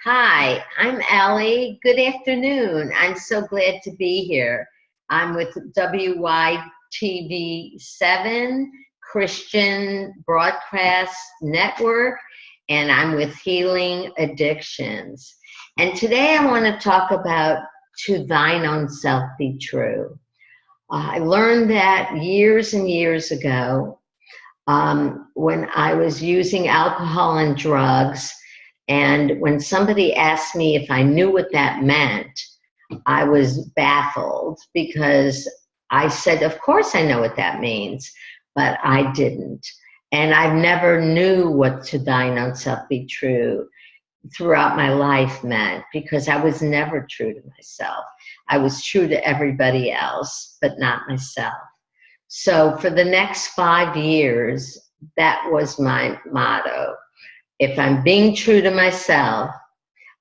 Hi, I'm Allie. Good afternoon. I'm so glad to be here. I'm with WYTV7 Christian Broadcast Network, and I'm with Healing Addictions. And today I want to talk about to thine own self be true. I learned that years and years ago when I was using alcohol and drugs. And when somebody asked me if I knew what that meant, I was baffled because I said, of course I know what that means, but I didn't. And I never knew what to thine own self be true throughout my life meant, because I was never true to myself. I was true to everybody else, but not myself. So for the next 5 years, that was my motto. If I'm being true to myself,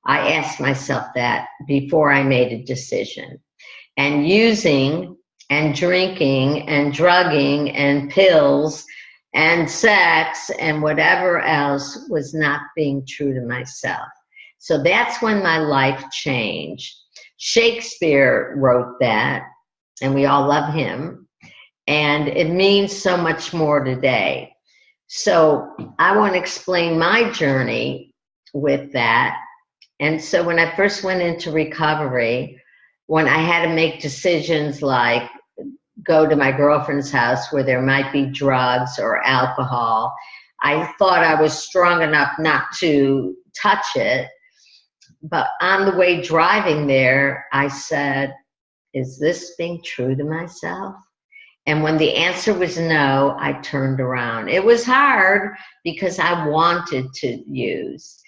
I asked myself that before I made a decision. And using and drinking and drugging and pills and sex and whatever else was not being true to myself. So that's when my life changed. Shakespeare wrote that, and we all love him, and it means so much more today. So I want to explain my journey with that. And so when I first went into recovery, when I had to make decisions like go to my girlfriend's house where there might be drugs or alcohol, I thought I was strong enough not to touch it. But on the way driving there, I said, is this being true to myself? And when the answer was no, I turned around. It was hard because I wanted to use,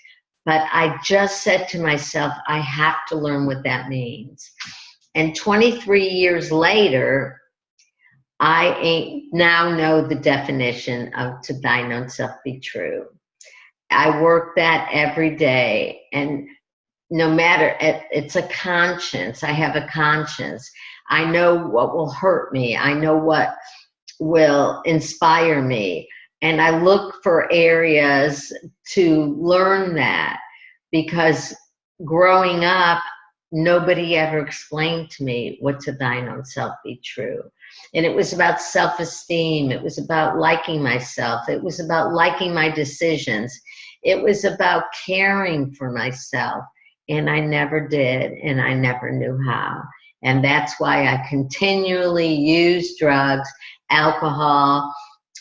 but I just said to myself, I have to learn what that means. And 23 years later, I now know the definition of to thine own self be true. I work that every day, and no matter, it's a conscience. I have a conscience. I know what will hurt me. I know what will inspire me. And I look for areas to learn that, because growing up, nobody ever explained to me what to thine own self be true. And it was about self-esteem. It was about liking myself. It was about liking my decisions. It was about caring for myself. And I never did, and I never knew how. And that's why I continually used drugs, alcohol,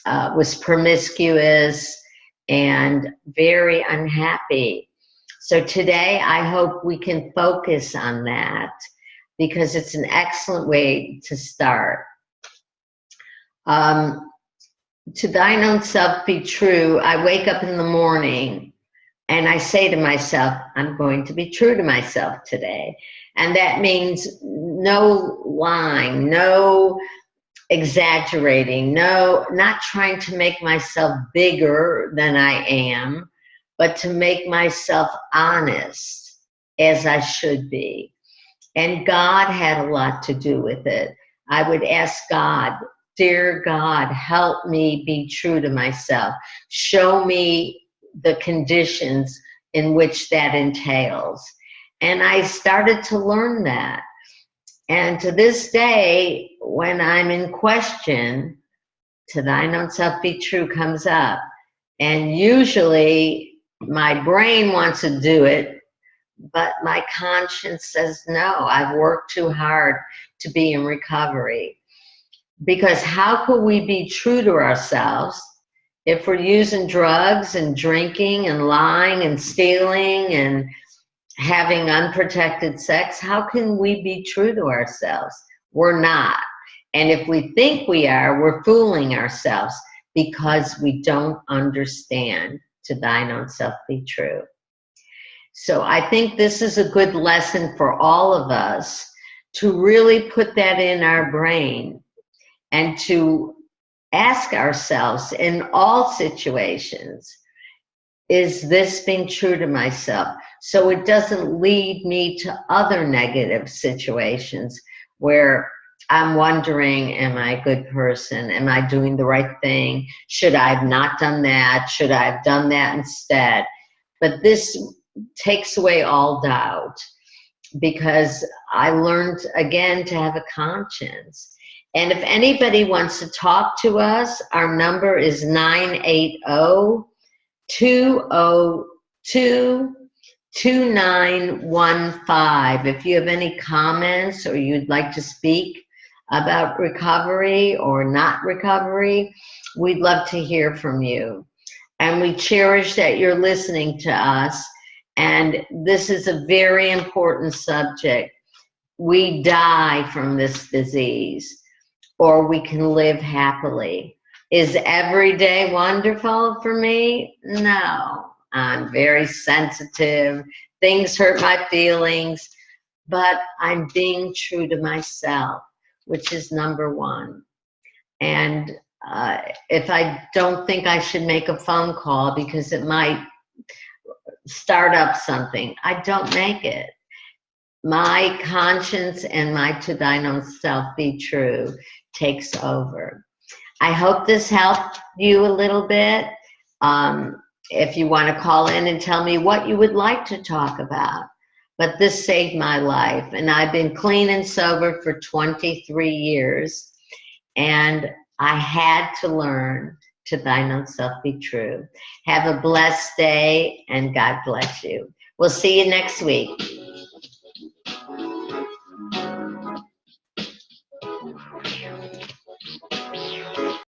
was promiscuous, and very unhappy. So today I hope we can focus on that, because it's an excellent way to start. To thine own self be true. I wake up in the morning and I say to myself, I'm going to be true to myself today. And that means no lying, no exaggerating, no, not trying to make myself bigger than I am, but to make myself honest as I should be. And God had a lot to do with it. I would ask God, dear God, help me be true to myself. Show me the conditions in which that entails. And I started to learn that. And to this day, when I'm in question, to thine own self be true comes up. And usually my brain wants to do it, but my conscience says, no, I've worked too hard to be in recovery. Because how could we be true to ourselves if we're using drugs and drinking and lying and stealing and having unprotected sex? How can we be true to ourselves? We're not. And if we think we are, we're fooling ourselves, because we don't understand to thine own self be true. So I think this is a good lesson for all of us to really put that in our brain and to ask ourselves in all situations, is this being true to myself? So it doesn't lead me to other negative situations where I'm wondering, am I a good person? Am I doing the right thing? Should I have not done that? Should I have done that instead? But this takes away all doubt, because I learned again to have a conscience. And if anybody wants to talk to us, our number is 980-202-2915. If you have any comments or you'd like to speak about recovery or not recovery, we'd love to hear from you. And we cherish that you're listening to us. And this is a very important subject. We die from this disease, or we can live happily. Is every day wonderful for me? No. I'm very sensitive. Things hurt my feelings, but I'm being true to myself, which is number one. And if I don't think I should make a phone call because it might start up something, I don't make it. My conscience and my to thine own self be true takes over. I hope this helped you a little bit. If you want to call in and tell me what you would like to talk about. But this saved my life, and I've been clean and sober for 23 years, and I had to learn to thine own self be true. Have a blessed day, and God bless you. We'll see you next week.